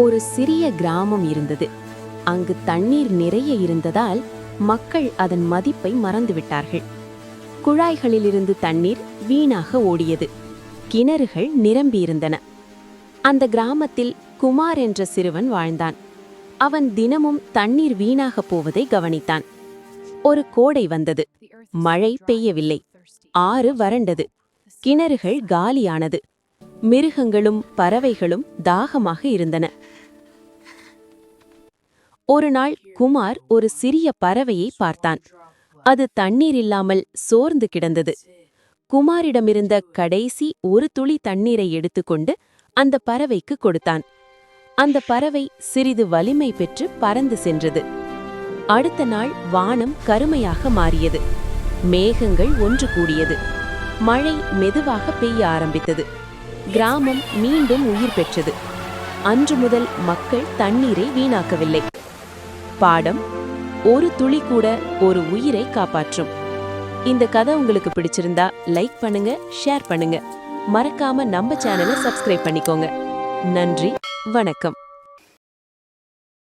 ஒரு சிறிய கிராமம் இருந்தது. அங்கு தண்ணீர் நிறைய இருந்ததால் மக்கள் அதன் மதிப்பை மறந்துவிட்டார்கள். குழாய்களிலிருந்து தண்ணீர் வீணாக ஓடியது. கிணறுகள் நிரம்பியிருந்தன. அந்த கிராமத்தில் குமார் என்ற சிறுவன் வாழ்ந்தான். அவன் தினமும் தண்ணீர் வீணாக போவதை கவனித்தான். ஒரு கோடை வந்தது. மழை பெய்யவில்லை. ஆறு வறண்டது. கிணறுகள் காலியானது. மிருகங்களும் பறவைகளும் தாகமாக இருந்தன. ஒரு நாள் குமார் ஒரு சிறிய பறவையை பார்த்தான். அது தண்ணீர் இல்லாமல் சோர்ந்து கிடந்தது. குமாரிடமிருந்த கடைசி ஒரு துளி தண்ணீரை எடுத்துக்கொண்டு அந்த பறவைக்கு கொடுத்தான். அந்த பறவை சிறிது வலிமை பெற்று பறந்து சென்றது. அடுத்த நாள் வானம் கருமையாக மாறியது. மேகங்கள் ஒன்று கூடியது. மழை மெதுவாக பெய்ய ஆரம்பித்தது. கிராமம் மீண்டும் உயிர் பெற்றது. அன்று முதல் மக்கள் தண்ணீரை வீணாக்கவில்லை. பாடம்: ஒரு துளி கூட ஒரு உயிரை காப்பாற்றும். இந்த கதை உங்களுக்கு பிடிச்சிருந்தா லைக் பண்ணுங்க, ஷேர் பண்ணுங்க. மறக்காம நம்ம சேனலை சப்ஸ்கிரைப் பண்ணிக்கோங்க. நன்றி, வணக்கம்.